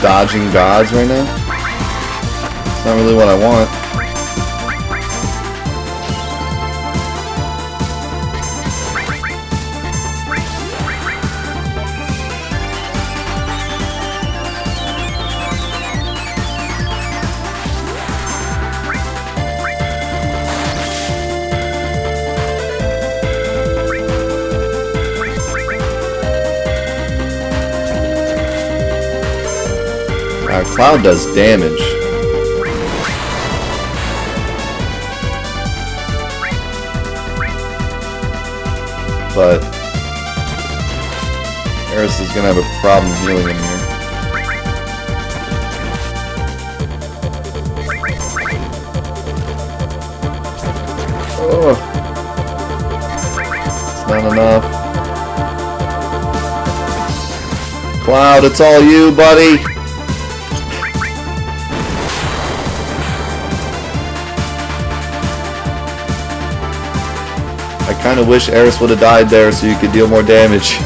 dodging gods right now. It's not really what I want. Cloud does damage. But Eris is gonna have a problem healing him here. Oh, it's not enough. Cloud, it's all you, buddy. I kind of wish Eris would have died there so you could deal more damage.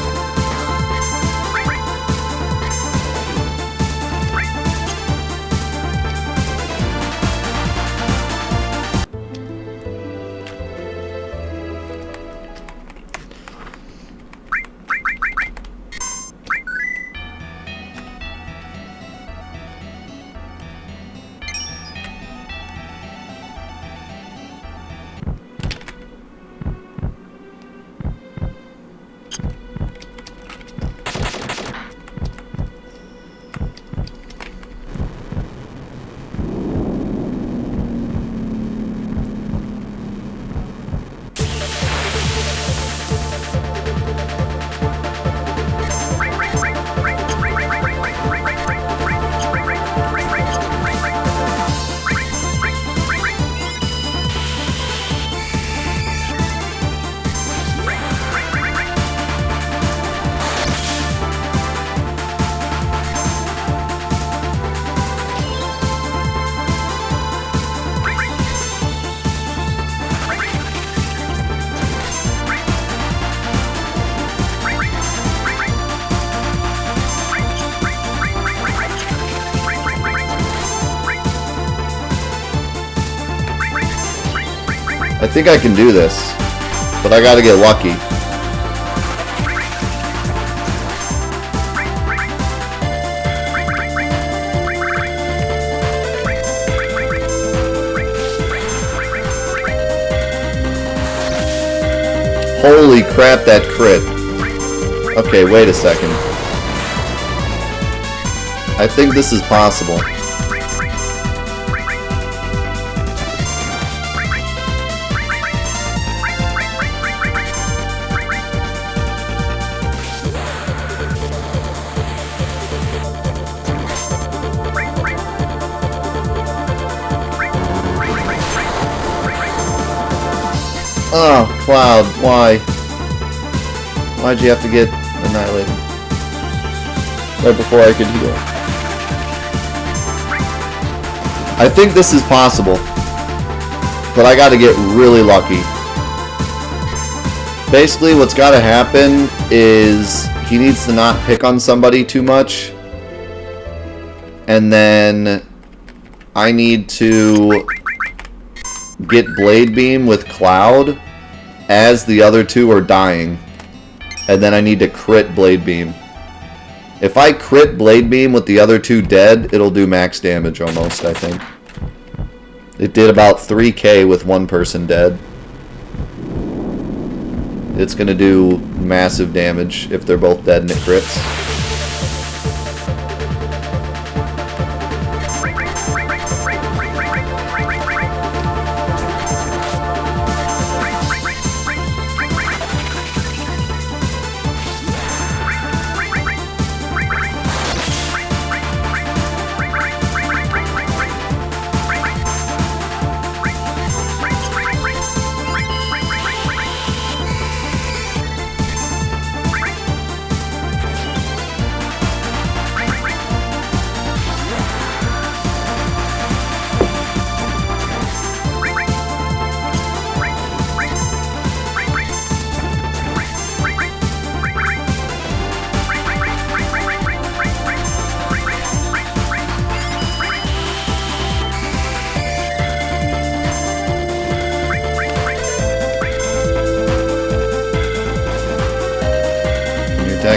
I think I can do this, but I gotta get lucky. Holy crap, that crit. Okay, wait a second. I think this is possible. Oh, Cloud, why? Why'd you have to get annihilated? Right before I could heal. I think this is possible. But I gotta get really lucky. Basically, what's gotta happen is he needs to not pick on somebody too much. And then I need to get Blade Beam with Cloud as the other two are dying. And then I need to crit Blade Beam. If I crit Blade Beam with the other two dead, it'll do max damage almost, I think. It did about 3k with one person dead. It's gonna do massive damage if they're both dead and it crits.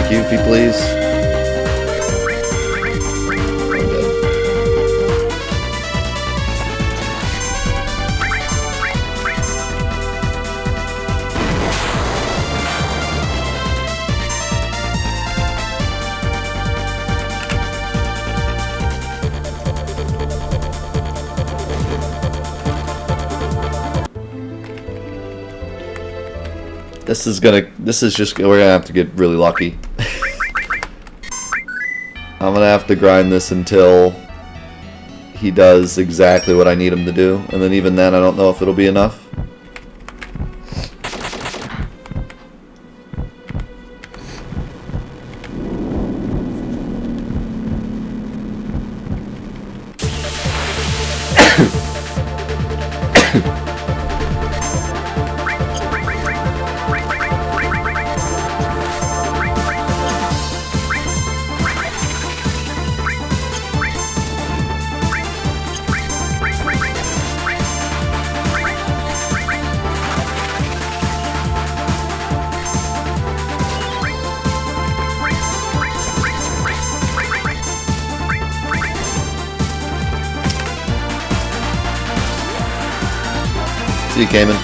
Cupie, please. We're gonna have to get really lucky. I'm gonna have to grind this until he does exactly what I need him to do, and then even then I don't know if it'll be enough. See you, Cayman.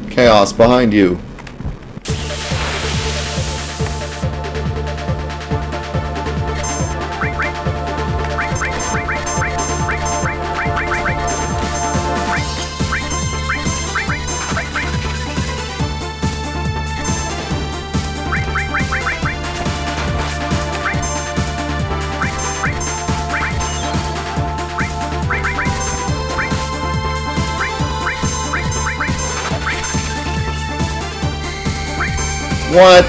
Chaos behind you. What?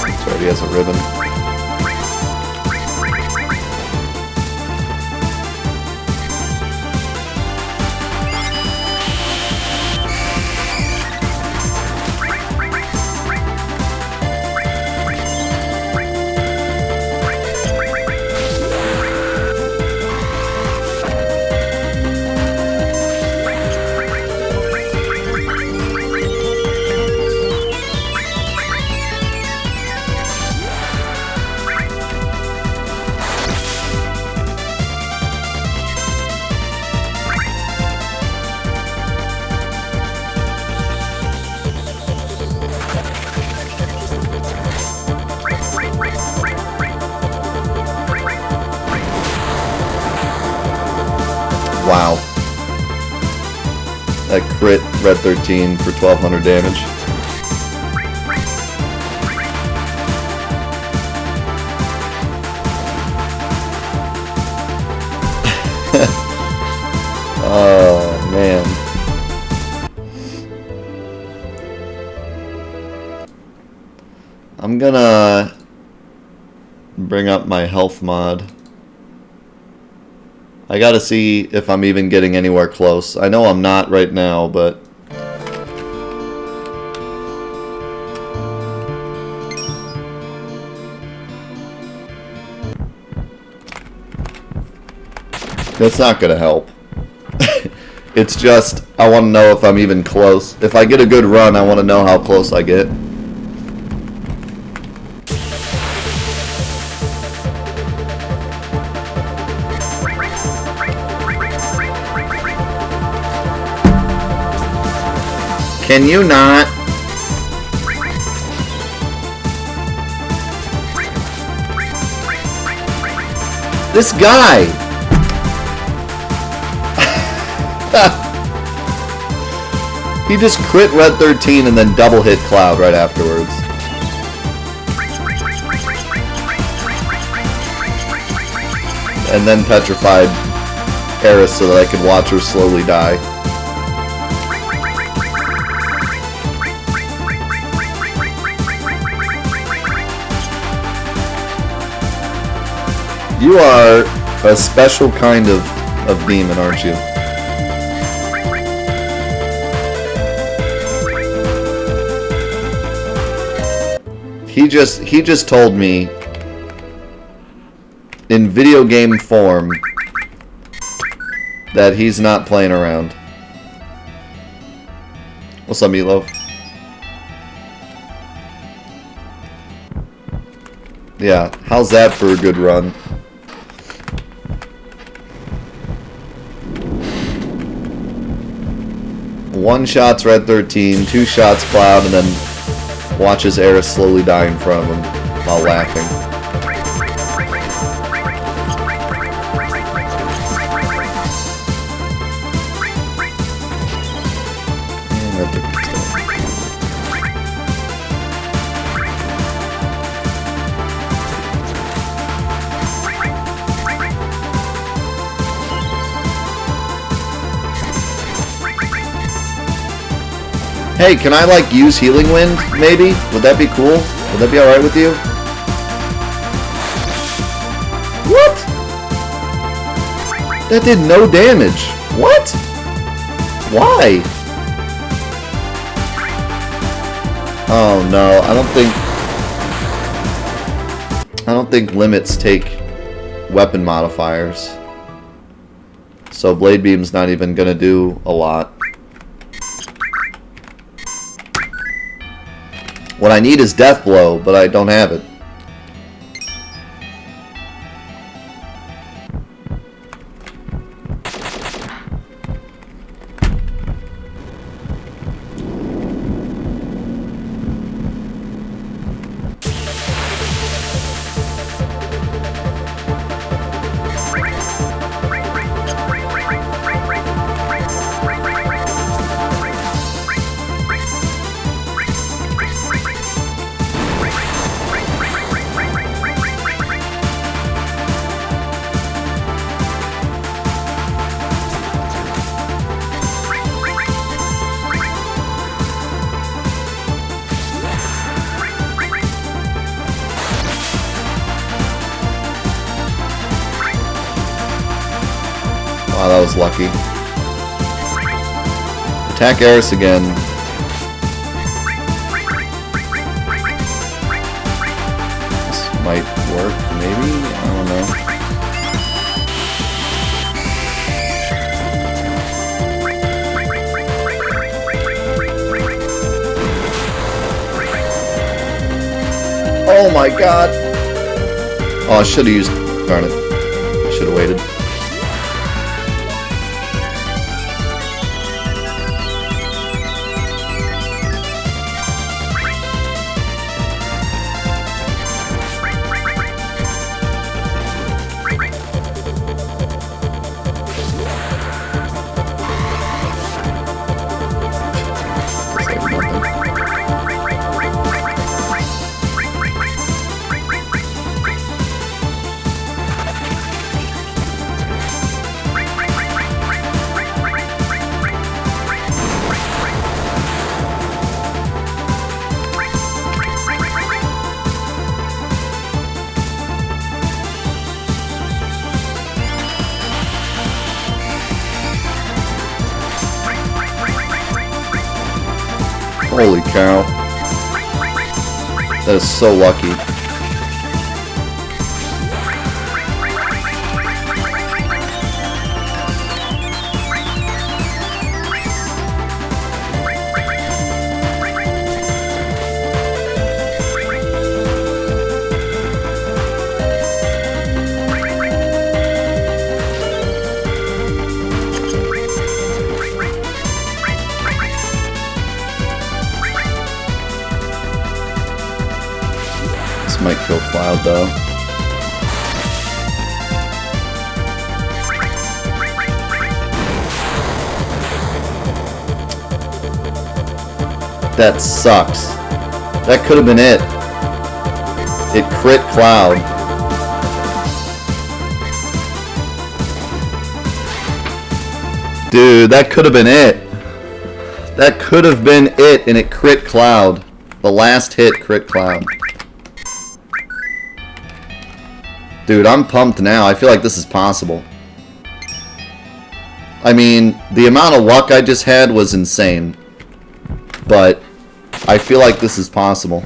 It already has a ribbon. Wow. That crit Red 13 for 1200 damage. Oh, man. I'm gonna bring up my health mod. I gotta see if I'm even getting anywhere close. I know I'm not right now, but... That's not gonna help. It's just, I want to know if I'm even close. If I get a good run, I want to know how close I get. Can you not? This guy! He just crit Red 13 and then double hit Cloud right afterwards. And then petrified Eris so that I could watch her slowly die. You are a special kind of demon, aren't you? He just told me in video game form that he's not playing around. What's up, Meatloaf? Yeah, how's that for a good run? One shot's Red 13, two shots Cloud, and then watches Eris slowly die in front of him while laughing. Hey, can I, like, use Healing Wind, maybe? Would that be cool? Would that be alright with you? What? That did no damage. What? Why? Oh, no. I don't think limits take weapon modifiers. So Blade Beam's not even gonna do a lot. What I need is Death Blow, but I don't have it. Wow, that was lucky. Attack Eris again. This might work, maybe? I don't know. Oh my god! Oh, I should have used... Darn it. I should have waited. Holy cow. That is so lucky. Might kill Cloud though. That sucks. That could have been it. It crit Cloud. Dude, that could have been it. That could have been it, and it crit Cloud. The last hit crit Cloud. Dude, I'm pumped now. I feel like this is possible. I mean, the amount of luck I just had was insane. But I feel like this is possible.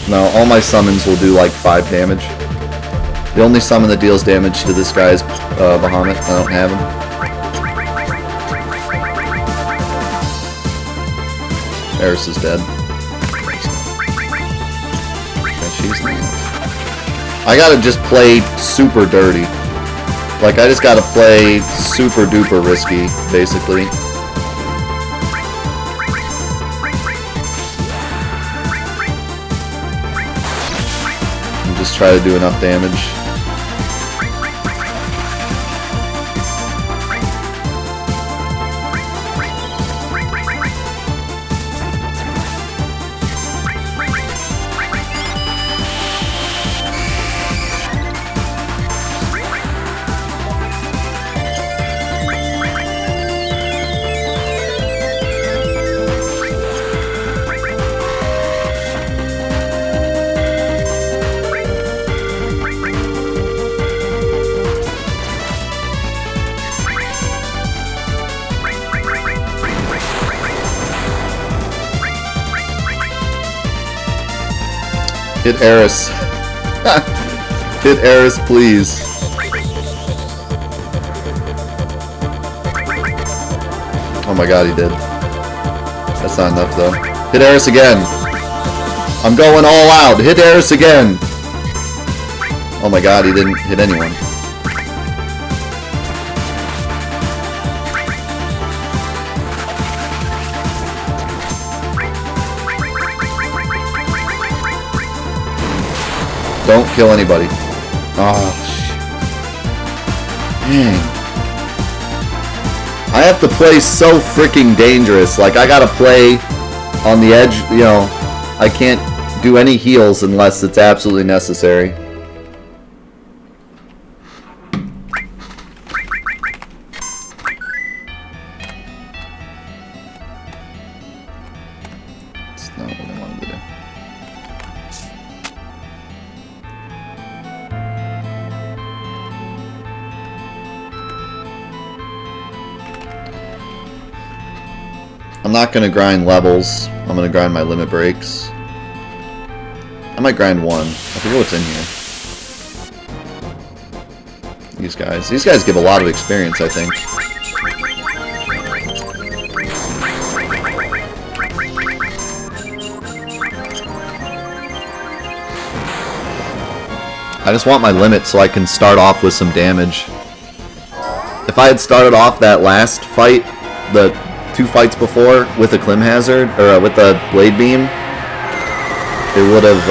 No, all my summons will do like 5 damage. The only summon that deals damage to this guy is Bahamut. I don't have him. Eris is dead. And she's not. I gotta just play super dirty. Like, I just gotta play super duper risky, basically. And just try to do enough damage. Hit Eris. Hit Eris, please. Oh my god, he did. That's not enough, though. Hit Eris again. I'm going all out. Hit Eris again. Oh my god, he didn't hit anyone. Don't kill anybody. Oh, shit. Dang. I have to play so freaking dangerous. Like, I gotta play on the edge, you know. I can't do any heals unless it's absolutely necessary. That's not what I wanted to do. I'm not going to grind levels. I'm going to grind my limit breaks. I might grind 1. I forget what's in here. These guys give a lot of experience, I think. I just want my limit so I can start off with some damage. If I had started off that last fight, the 2 fights before, with a Clim Hazard, or with a Blade Beam, it would have,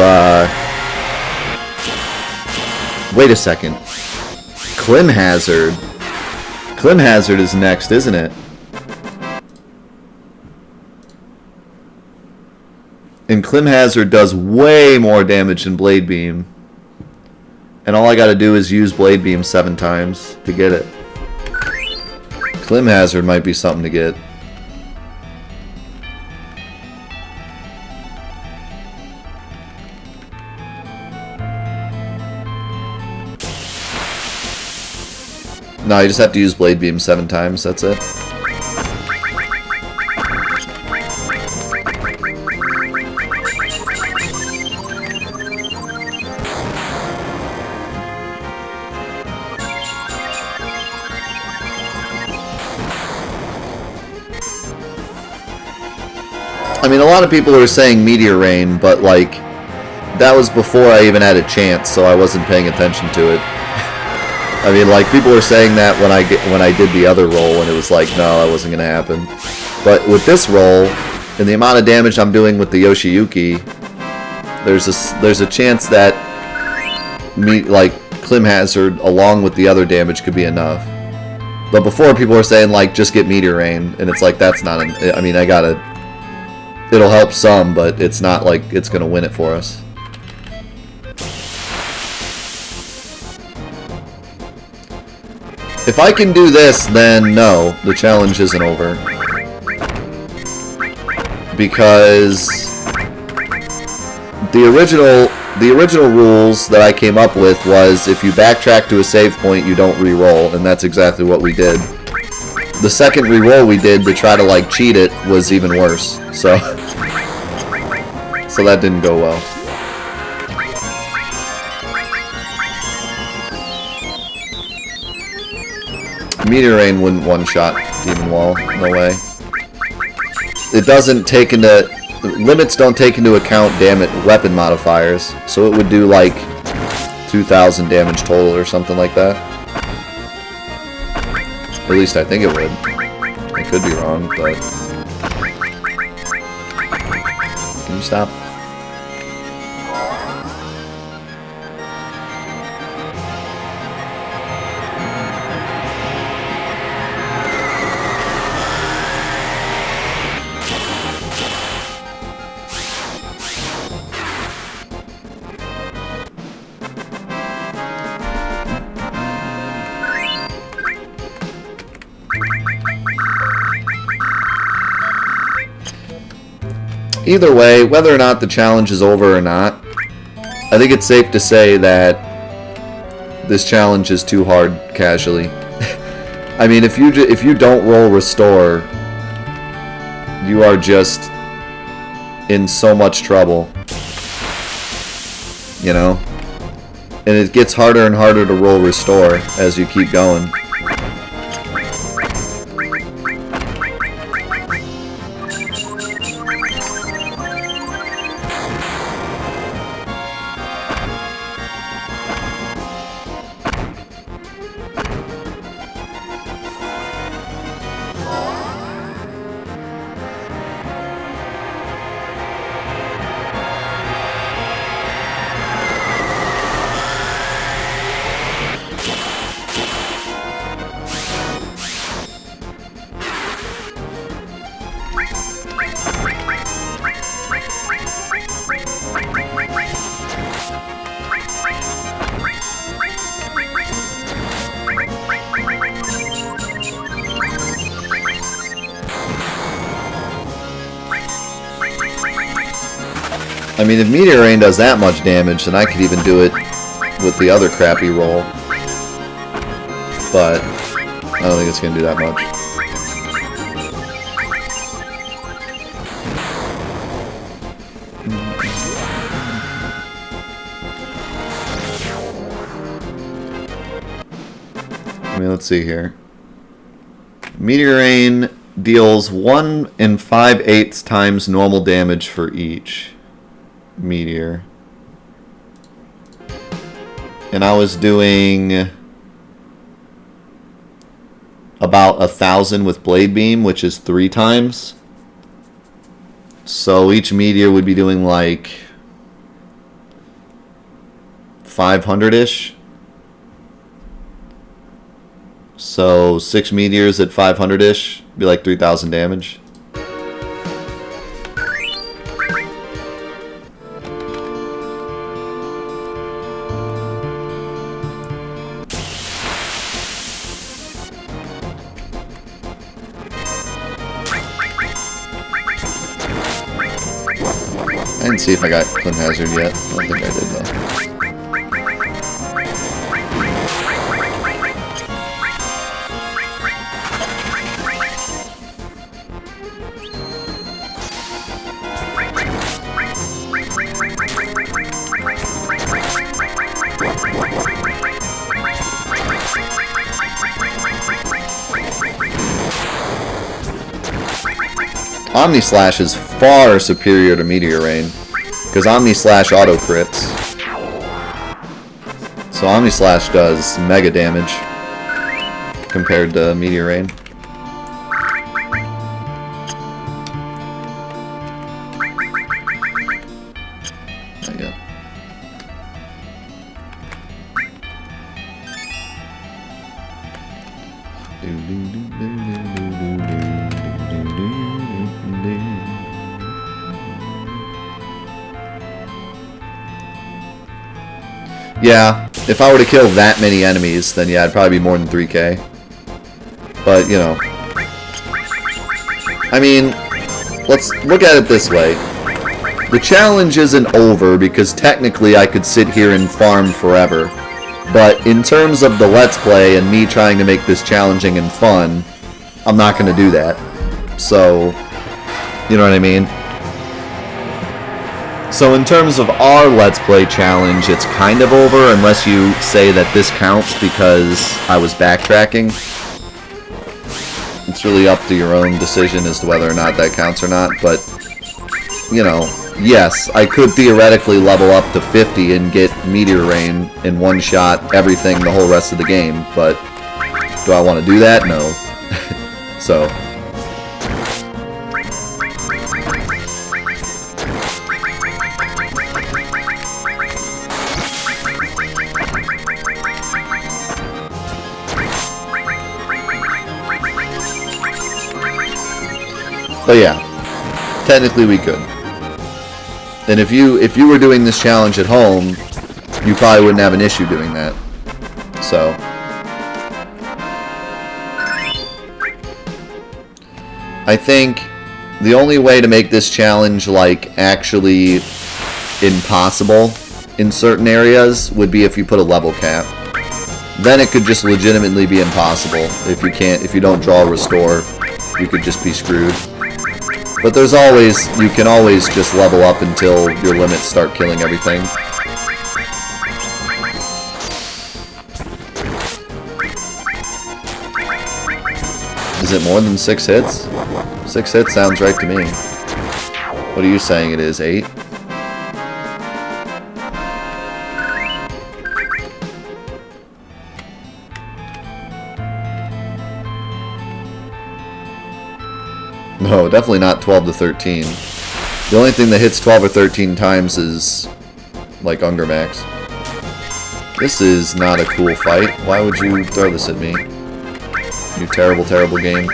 wait a second. Clim Hazard. Clim Hazard is next, isn't it? And Clim Hazard does way more damage than Blade Beam. And all I gotta do is use Blade Beam 7 times to get it. Clim Hazard might be something to get. No, you just have to use Blade Beam 7 times, that's it. I mean, a lot of people are saying Meteor Rain, but, like, that was before I even had a chance, so I wasn't paying attention to it. I mean, like, people were saying that when I did the other roll, and it was like, no, that wasn't going to happen. But with this roll, and the amount of damage I'm doing with the Yoshiyuki, there's a chance that Clim Hazard along with the other damage could be enough. But before, people were saying, like, just get Meteor Rain, and it's like, that's not I mean, I gotta... It'll help some, but it's not like it's gonna win it for us. If I can do this, then no, the challenge isn't over. Because the original rules that I came up with was if you backtrack to a save point, you don't re-roll, and that's exactly what we did. The second re-roll we did to try to like cheat it was even worse. So that didn't go well. Meteor Rain wouldn't one-shot Demon Wall, no way. It doesn't take into... Limits don't take into account weapon modifiers, so it would do like 2,000 damage total or something like that. At least I think it would. I could be wrong, but... Can you stop? Either way, whether or not the challenge is over or not, I think it's safe to say that this challenge is too hard casually. I mean, if you don't roll Restore, you are just in so much trouble. You know? And it gets harder and harder to roll Restore as you keep going. I mean, if Meteor Rain does that much damage, then I could even do it with the other crappy roll. But I don't think it's going to do that much. I mean, let's see here. Meteor Rain deals 1 5/8 times normal damage for each meteor. And I was doing about 1,000 with Blade Beam, which is 3 times. So each meteor would be doing like 500-ish. So 6 meteors at 500-ish be like 3,000 damage. I didn't see if I got Clim Hazard yet. I don't think I did though. Omni Slash is far superior to Meteor Rain, because Omni Slash auto crits. So Omni Slash does mega damage compared to Meteor Rain. There you go. Yeah, if I were to kill that many enemies, then yeah, it'd probably be more than 3K. But, you know. I mean, let's look at it this way. The challenge isn't over because technically I could sit here and farm forever. But in terms of the Let's Play and me trying to make this challenging and fun, I'm not going to do that. So, you know what I mean? So in terms of our Let's Play challenge, it's kind of over unless you say that this counts because I was backtracking. It's really up to your own decision as to whether or not that counts or not, but, you know, yes, I could theoretically level up to 50 and get Meteor Rain in one shot, everything, the whole rest of the game, but do I want to do that? No. So... But yeah, technically we could. And if you were doing this challenge at home, you probably wouldn't have an issue doing that. So I think the only way to make this challenge like actually impossible in certain areas would be if you put a level cap. Then it could just legitimately be impossible. If you don't draw restore, you could just be screwed. But there's always, you can always just level up until your limits start killing everything. Is it more than 6 hits? 6 hits sounds right to me. What are you saying it is, 8? No, definitely not 12 to 13. The only thing that hits 12 or 13 times is, like, Ungermax. This is not a cool fight. Why would you throw this at me? You terrible, terrible game.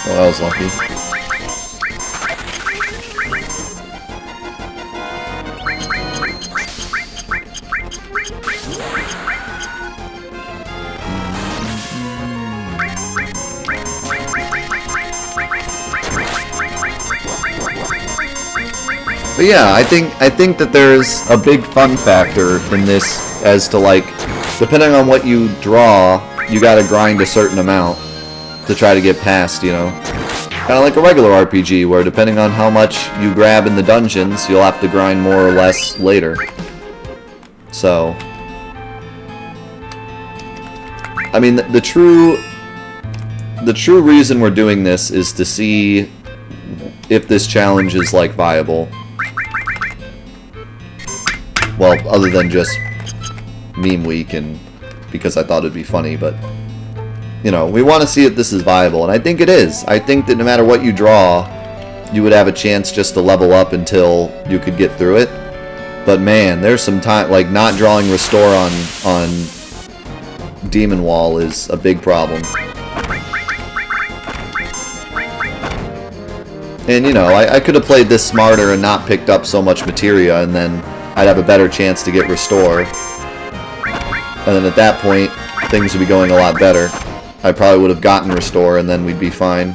Oh, that was lucky. But yeah, I think that there's a big fun factor in this as to, like, depending on what you draw, you gotta grind a certain amount to try to get past, you know. Kind of like a regular RPG, where depending on how much you grab in the dungeons, you'll have to grind more or less later. So, I mean, the true reason we're doing this is to see if this challenge is, like, viable. Well, other than just meme week and because I thought it'd be funny, but you know, we want to see if this is viable, and I think it is. I think that no matter what you draw, you would have a chance just to level up until you could get through it. But man, there's some time, like, not drawing restore on Demon Wall is a big problem. And you know, I could have played this smarter and not picked up so much materia, and then I'd have a better chance to get restore. And then at that point, things would be going a lot better. I probably would have gotten restore, and then we'd be fine.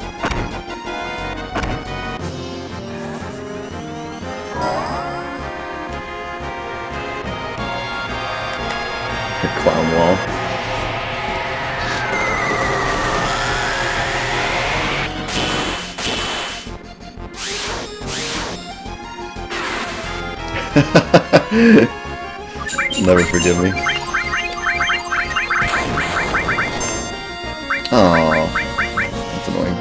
Clown wall. Never forgive me. Oh, that's annoying.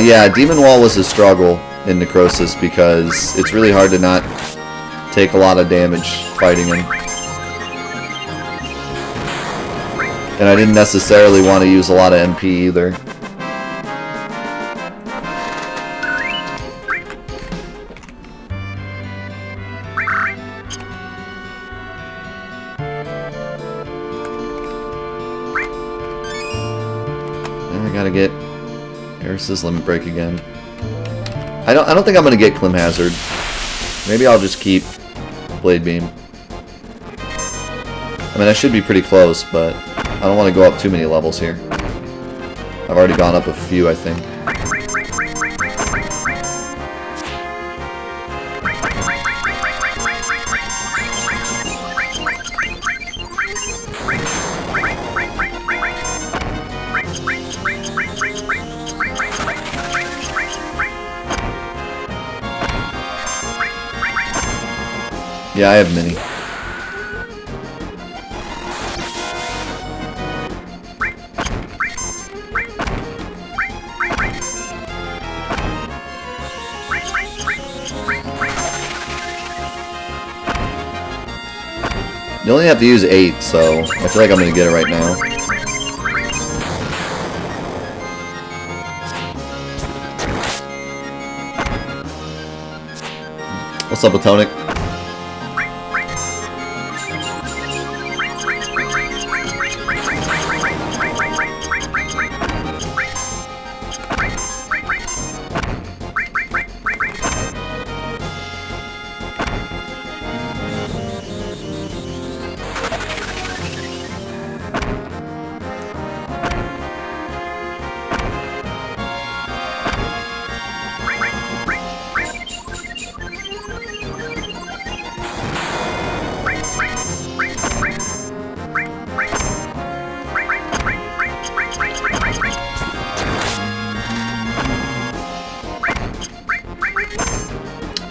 Yeah, Demon Wall was a struggle in Necrosis because it's really hard to not take a lot of damage fighting him. And I didn't necessarily want to use a lot of MP either. I gotta get Eris's limit break again. I don't think I'm gonna get Clim Hazard. Maybe I'll just keep Blade Beam. I mean, I should be pretty close, but I don't want to go up too many levels here. I've already gone up a few, I think. Yeah, I have mini. You only have to use 8, so I feel like I'm gonna get it right now. What's up, Platonic?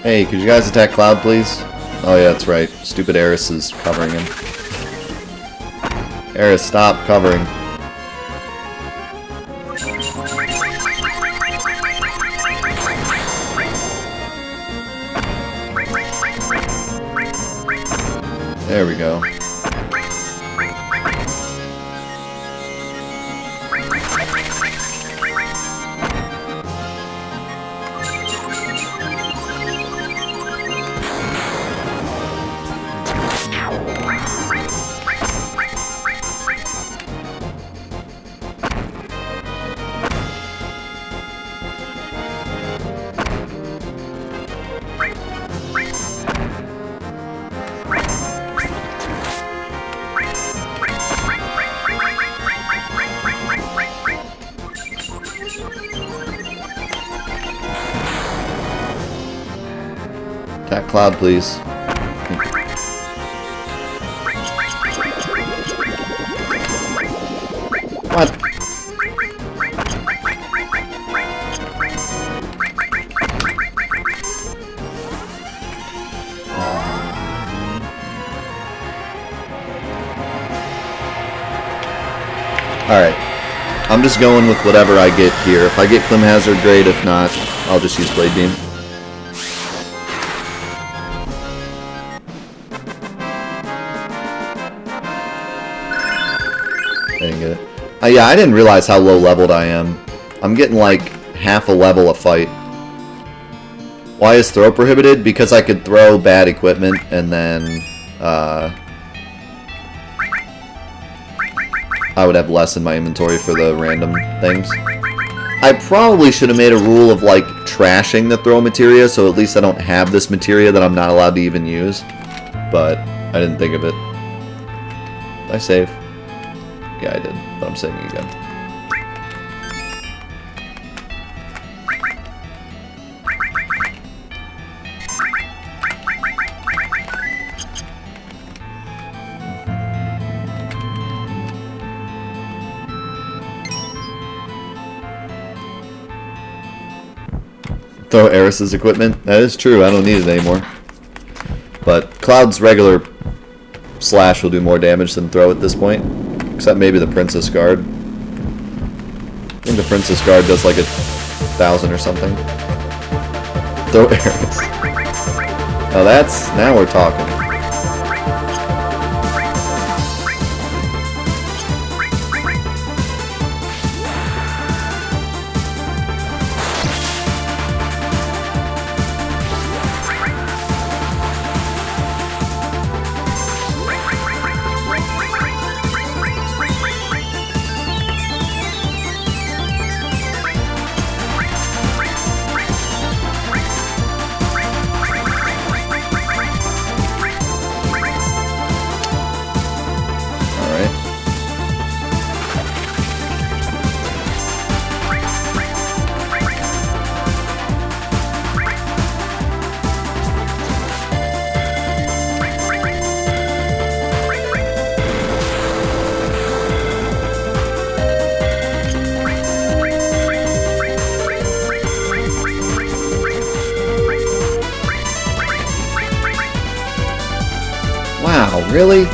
Hey, could you guys attack Cloud, please? Oh yeah, that's right. Stupid Eris is covering him. Eris, stop covering. There we go. Attack Cloud, please. What? Alright. I'm just going with whatever I get here. If I get Clim Hazard, great. If not, I'll just use Blade Beam. I didn't get it. Yeah, I didn't realize how low leveled I am. I'm getting like half a level a fight. Why is throw prohibited? Because I could throw bad equipment and then I would have less in my inventory for the random things. I probably should have made a rule of like trashing the throw materia, so at least I don't have this materia that I'm not allowed to even use. But I didn't think of it. Did I save? Yeah, I did, but I'm saving again. Throw Eris's equipment? That is true, I don't need it anymore. But Cloud's regular slash will do more damage than throw at this point. Except maybe the Princess Guard. I think the Princess Guard does like 1,000 or something. Throw Eris. Now we're talking. Really?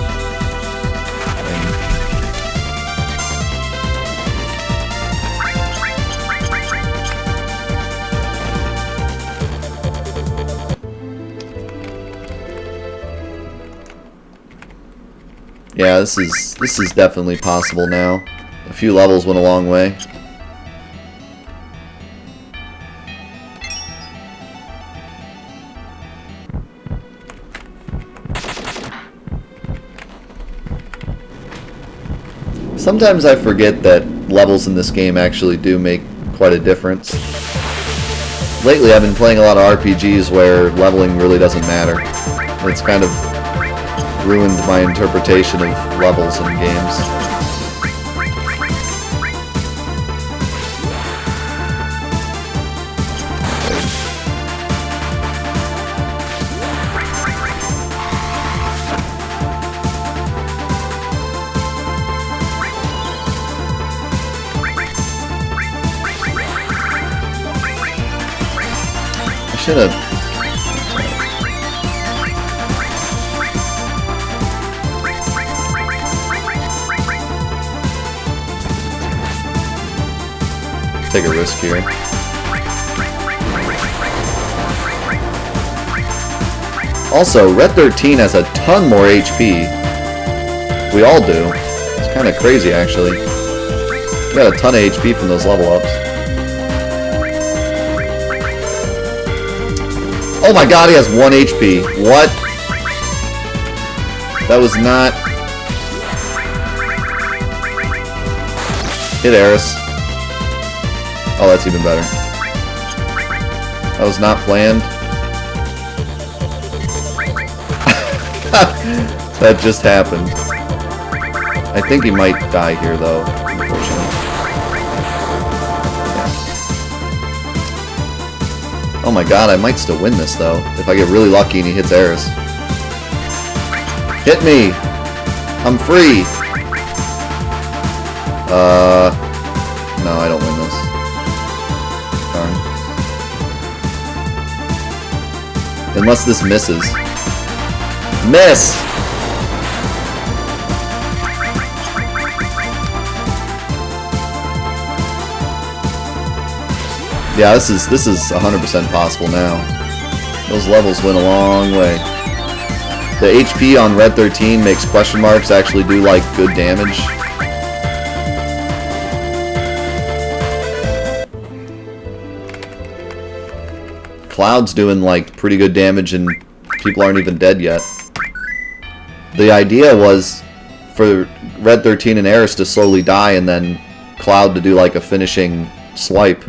Yeah, this is definitely possible now. A few levels went a long way. Sometimes I forget that levels in this game actually do make quite a difference. Lately I've been playing a lot of RPGs where leveling really doesn't matter. It's kind of ruined my interpretation of levels in games. I should have. Take a risk here. Also, Red 13 has a ton more HP. We all do. It's kind of crazy, actually. We got a ton of HP from those level ups. Oh my god, he has 1 HP. What? That was not... Hit Eris. Oh, that's even better. That was not planned. That just happened. I think he might die here, though, unfortunately. Yeah. Oh my god, I might still win this, though, if I get really lucky and he hits Eris. Hit me! I'm free! No, I don't win this. Darn. Unless this misses. Miss! Yeah, this is 100% possible now. Those levels went a long way. The HP on Red 13 makes question marks actually do like good damage. Cloud's doing like pretty good damage and people aren't even dead yet. The idea was for Red 13 and Eris to slowly die and then Cloud to do like a finishing swipe.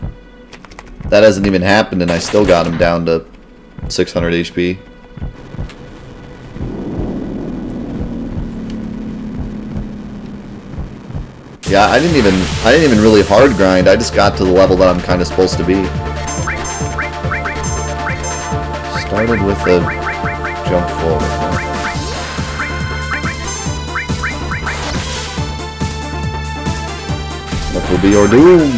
That hasn't even happened and I still got him down to 600 HP. Yeah, I didn't even really hard grind. I just got to the level that I'm kind of supposed to be. Started with a jump forward. What will be your doom?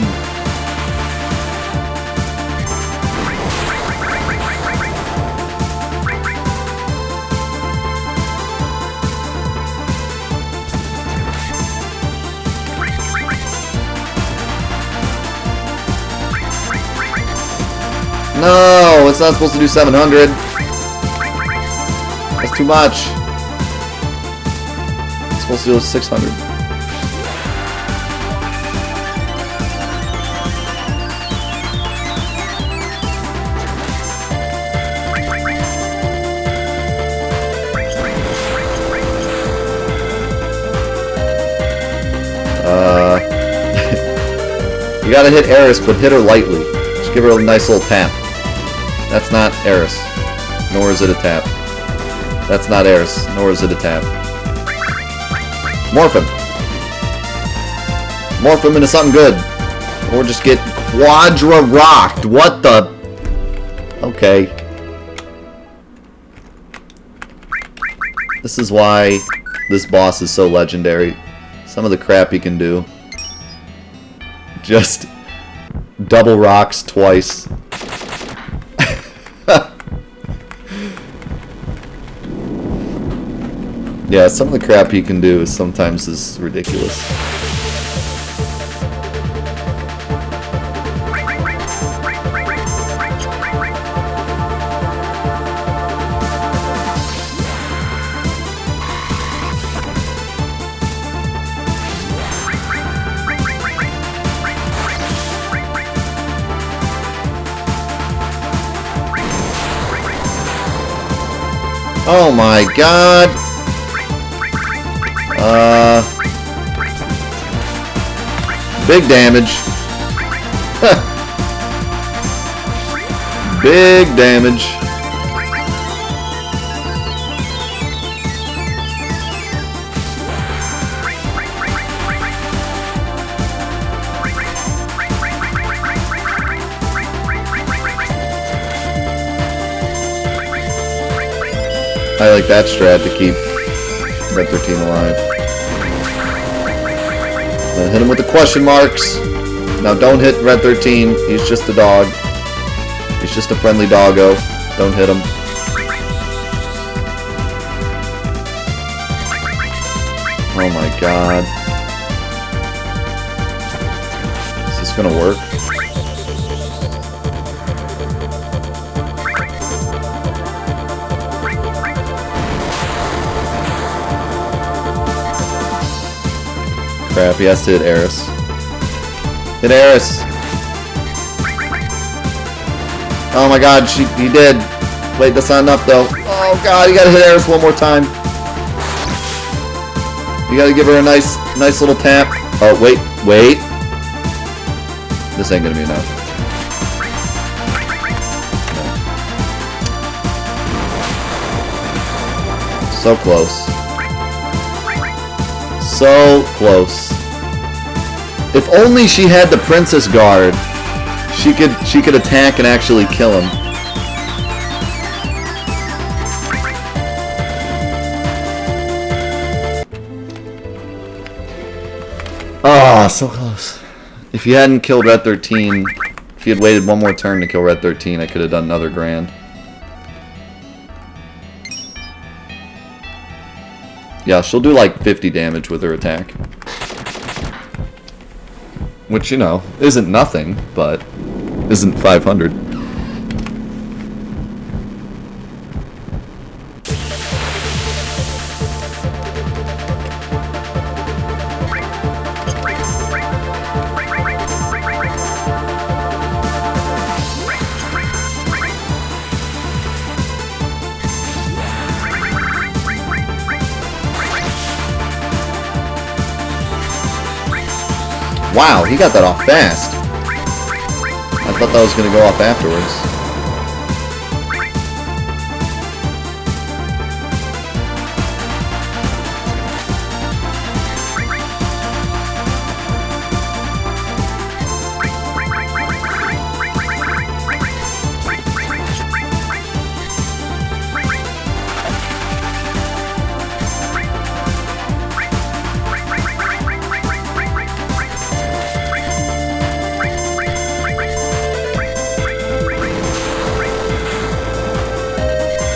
No, it's not supposed to do 700. That's too much. It's supposed to do 600. You gotta hit Eris, but hit her lightly. Just give her a nice little tap. That's not Eris, nor is it a tap. That's not Eris, nor is it a tap. Morph him. Morph him into something good. Or just get quadra rocked. What the? Okay. This is why this boss is so legendary. Some of the crap he can do. Just double rocks twice. Yeah, some of the crap he can do sometimes is ridiculous. Oh my god! Big damage. Big damage. I like that strat to keep Red 13 alive. Hit him with the question marks. Now don't hit Red 13. He's just a dog. He's just a friendly doggo. Don't hit him. Oh my god. Is this gonna work? Crap, he has to hit Eris. Hit Eris! Oh my god, he did. Wait, that's not enough though. Oh god, you gotta hit Eris one more time. You gotta give her a nice little tap. Oh, wait. This ain't gonna be enough. So close. So close. If only she had the Princess Guard, she could attack and actually kill him. Ah, so close. If you hadn't killed Red 13, if you had waited one more turn to kill Red 13, I could have done another grand. Yeah, she'll do like 50 damage with her attack. Which, you know, isn't nothing, but isn't 500. Wow, he got that off fast. I thought that was going to go off afterwards.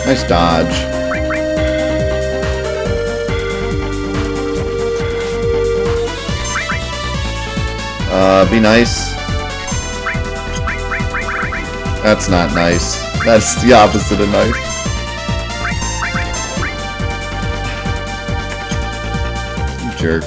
Nice dodge. Be nice. That's not nice. That's the opposite of nice. You jerk.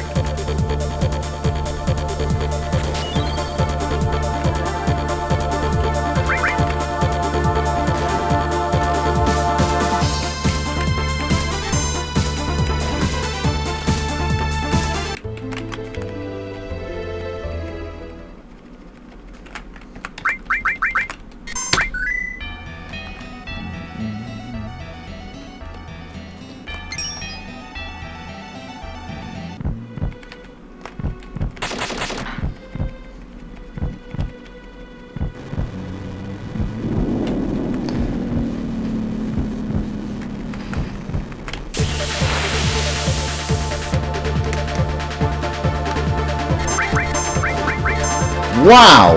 Wow!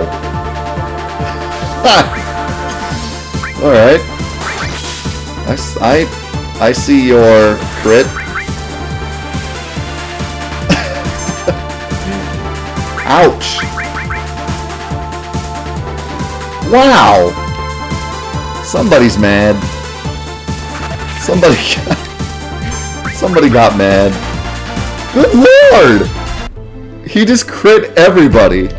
Alright. I see your crit. Ouch. Wow. Somebody's mad. Somebody got mad. Good lord! He just crit everybody.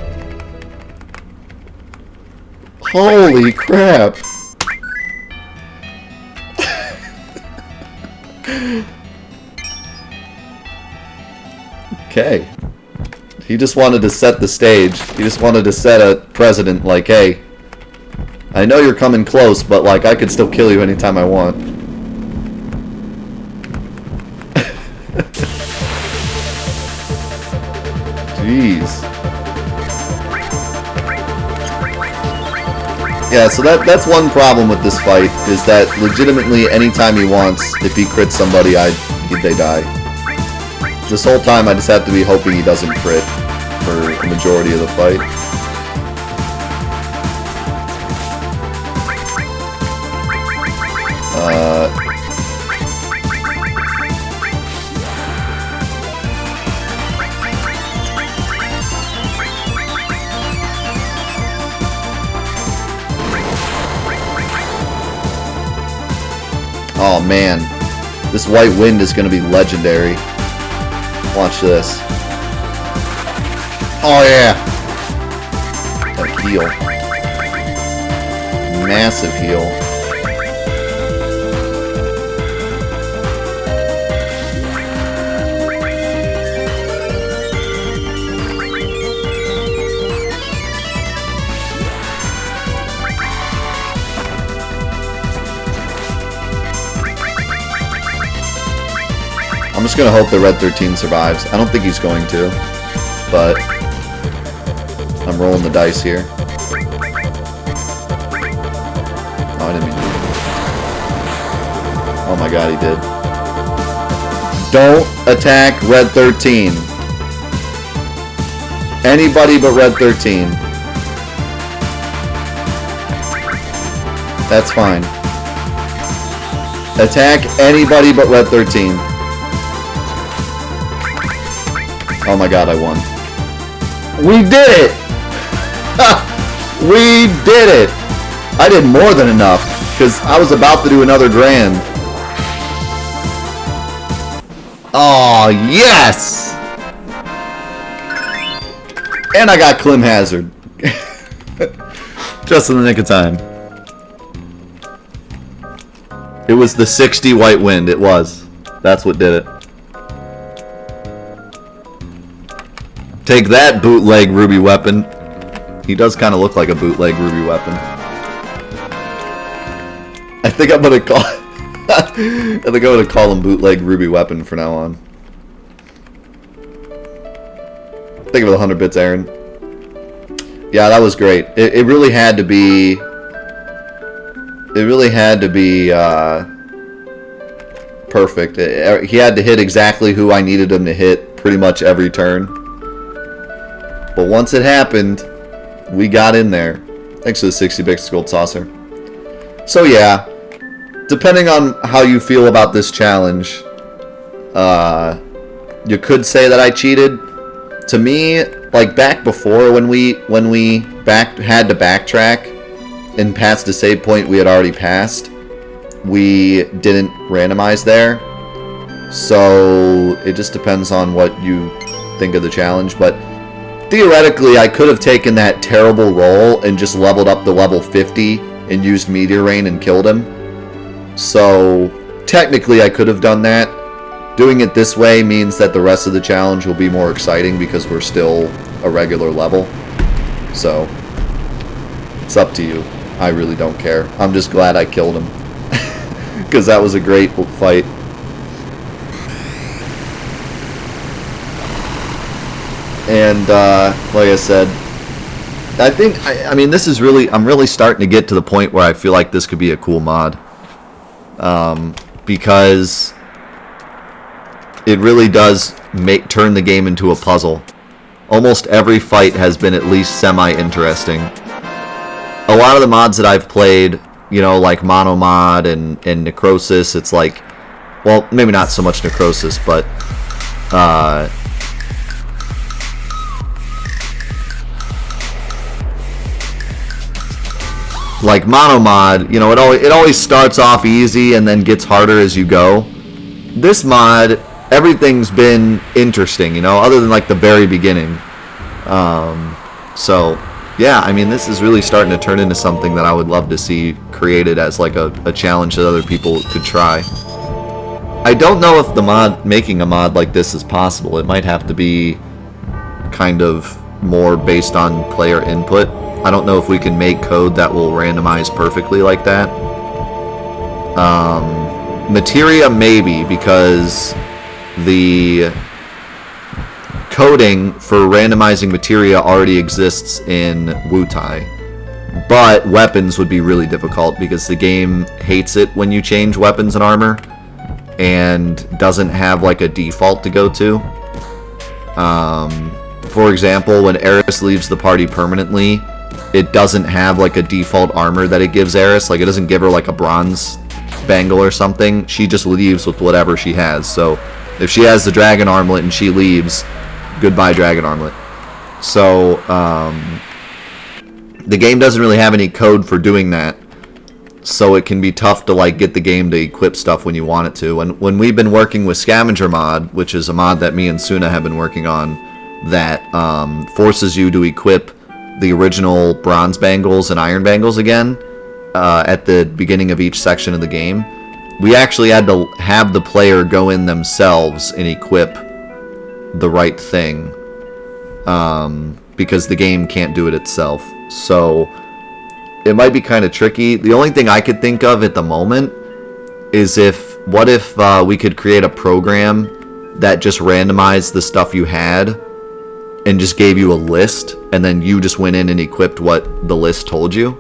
Holy crap. Okay. He just wanted to set the stage. He just wanted to set a precedent like, hey, I know you're coming close, but like I could still kill you anytime I want. Jeez. Yeah, so that's one problem with this fight, is that legitimately anytime he wants, if he crits somebody, they die. This whole time I just have to be hoping he doesn't crit for the majority of the fight. Oh man, this white wind is going to be legendary. Watch this. Oh yeah! That heal. Massive heal. I'm just gonna hope that Red 13 survives. I don't think he's going to, but I'm rolling the dice here. Oh, I didn't mean to. Oh my god, he did. Don't attack Red 13. Anybody but Red 13. That's fine. Attack anybody but Red 13. Oh my god, I won. We did it! We did it! I did more than enough, because I was about to do another grand. Oh, yes! And I got Clim Hazard. Just in the nick of time. It was the 60 white wind, it was. That's what did it. Take that, bootleg ruby weapon. He does kind of look like a bootleg ruby weapon. I think I'm gonna call. I think I'm gonna call him bootleg ruby weapon from now on. Think of the 100 bits, Aaron. Yeah, that was great. It really had to be. It really had to be perfect. He had to hit exactly who I needed him to hit pretty much every turn. But once it happened, we got in there. Thanks to the 60 bits gold saucer. So yeah, depending on how you feel about this challenge, you could say that I cheated. To me, like back before when we had to backtrack and pass the save point we had already passed, we didn't randomize there. So it just depends on what you think of the challenge, but theoretically, I could have taken that terrible roll and just leveled up to level 50 and used Meteor Rain and killed him. So, technically I could have done that. Doing it this way means that the rest of the challenge will be more exciting because we're still a regular level. So, it's up to you. I really don't care. I'm just glad I killed him. Because that was a great fight. And like I said, I mean this is really, I'm really starting to get to the point where I feel like this could be a cool mod, because it really does turn the game into a puzzle. Almost every fight has been at least semi-interesting. A lot of the mods that I've played, you know, like Mono Mod and Necrosis, it's like, well, maybe not so much Necrosis, but like mono mod, you know, it always starts off easy and then gets harder as you go. This mod, everything's been interesting, you know, other than like the very beginning. So yeah, I mean, this is really starting to turn into something that I would love to see created as like a challenge that other people could try. I don't know if making a mod like this is possible. It might have to be kind of more based on player input. I don't know if we can make code that will randomize perfectly like that. Materia maybe, because the coding for randomizing materia already exists in Wutai. But weapons would be really difficult because the game hates it when you change weapons and armor and doesn't have like a default to go to. For example, when Eris leaves the party permanently, it doesn't have like a default armor that it gives Eris. Like, it doesn't give her like a bronze bangle or something. She just leaves with whatever she has. So if she has the dragon armlet and she leaves, goodbye dragon armlet. So the game doesn't really have any code for doing that. So it can be tough to like get the game to equip stuff when you want it to. And when we've been working with Scavenger mod, which is a mod that me and Suna have been working on, that forces you to equip the original bronze bangles and iron bangles again at the beginning of each section of the game, we actually had to have the player go in themselves and equip the right thing because the game can't do it itself. So it might be kind of tricky. The only thing I could think of at the moment is what if we could create a program that just randomized the stuff you had and just gave you a list, and then you just went in and equipped what the list told you.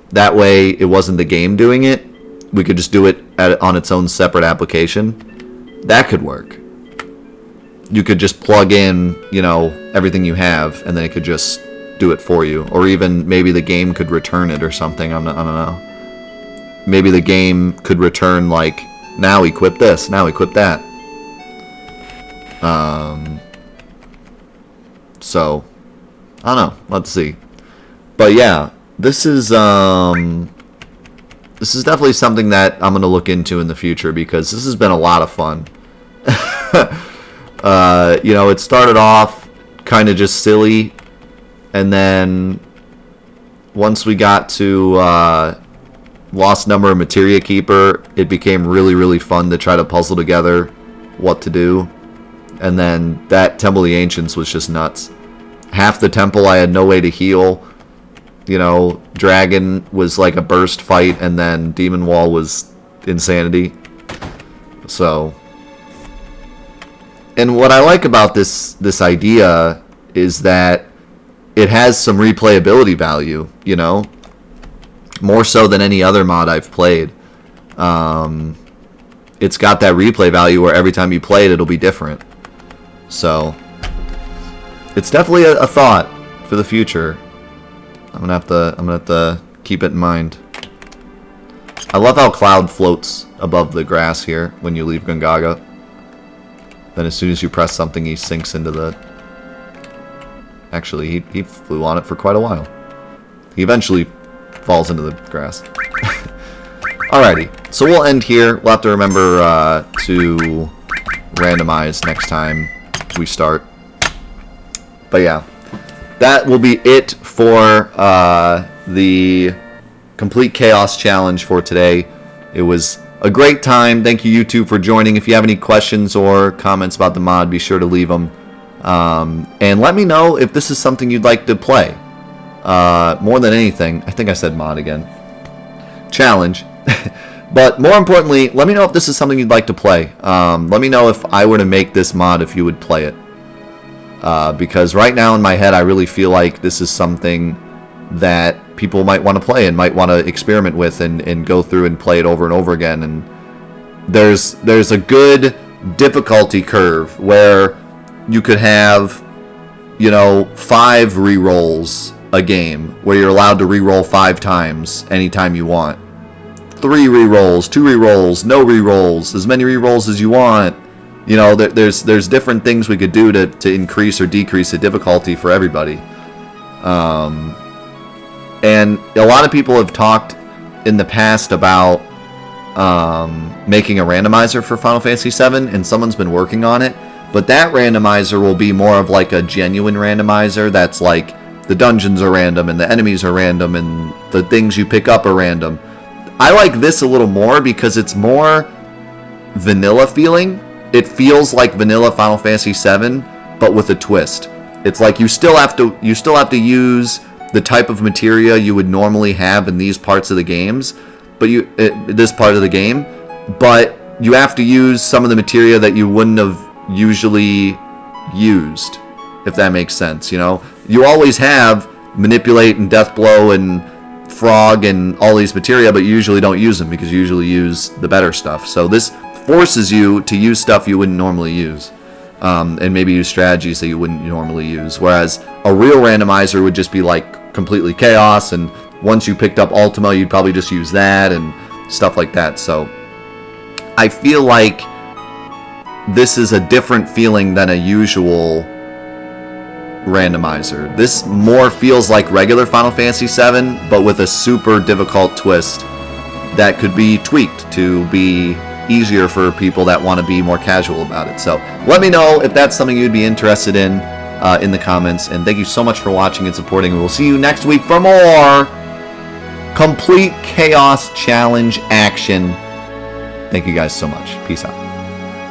That way it wasn't the game doing it. We could just do it on its own separate application. That could work. You could just plug in, you know, everything you have, and then it could just do it for you. Or even maybe the game could return it or something. I don't know. Maybe the game could return like, now equip this, now equip that. So I don't know. Let's see. But yeah, this is definitely something that I'm gonna look into in the future because this has been a lot of fun. You know, it started off kind of just silly, and then once we got to Lost Number of Materia Keeper, it became really, really fun to try to puzzle together what to do. And then that Temple of the Ancients was just nuts. Half the temple I had no way to heal. You know, Dragon was like a burst fight, and then Demon Wall was insanity. So, and what I like about this idea is that it has some replayability value, you know? More so than any other mod I've played. It's got that replay value where every time you play it, it'll be different. So, it's definitely a thought for the future. I'm gonna have to keep it in mind. I love how Cloud floats above the grass here when you leave Gungaga. Then as soon as you press something, he sinks into the... Actually, he flew on it for quite a while. He eventually falls into the grass. Alrighty, so we'll end here. We'll have to remember to randomize next time we start. But yeah, that will be it for the Complete Chaos Challenge for today. It was a great time. Thank you, YouTube, for joining. If you have any questions or comments about the mod, be sure to leave them. And let me know if this is something you'd like to play. More than anything, I think I said mod again. Challenge. But more importantly, let me know if this is something you'd like to play. Let me know if I were to make this mod, if you would play it. Because right now in my head, I really feel like this is something that people might want to play and might want to experiment with and go through and play it over and over again. And there's a good difficulty curve where you could have, you know, 5 rerolls a game where you're allowed to reroll 5 times anytime you want. 3 rerolls, 2 rerolls, no rerolls, as many rerolls as you want. You know, there's different things we could do to increase or decrease the difficulty for everybody. And a lot of people have talked in the past about making a randomizer for Final Fantasy VII, and someone's been working on it. But that randomizer will be more of like a genuine randomizer that's like the dungeons are random and the enemies are random and the things you pick up are random. I like this a little more because it's more vanilla feeling. It feels like vanilla Final Fantasy VII, but with a twist. It's like you still have to use the type of materia you would normally have in these parts of the games, but this part of the game, but you have to use some of the materia that you wouldn't have usually used, if that makes sense. You know, you always have manipulate and death blow and frog and all these materia, but you usually don't use them because you usually use the better stuff. So this forces you to use stuff you wouldn't normally use, and maybe use strategies that you wouldn't normally use. Whereas a real randomizer would just be like completely chaos, and once you picked up Ultima, you'd probably just use that and stuff like that. So I feel like this is a different feeling than a usual randomizer. This more feels like regular Final Fantasy VII, but with a super difficult twist that could be tweaked to be easier for people that want to be more casual about it. So let me know if that's something you'd be interested in the comments. And thank you so much for watching and supporting. We'll see you next week for more Complete Chaos Challenge action. Thank you guys so much. Peace out.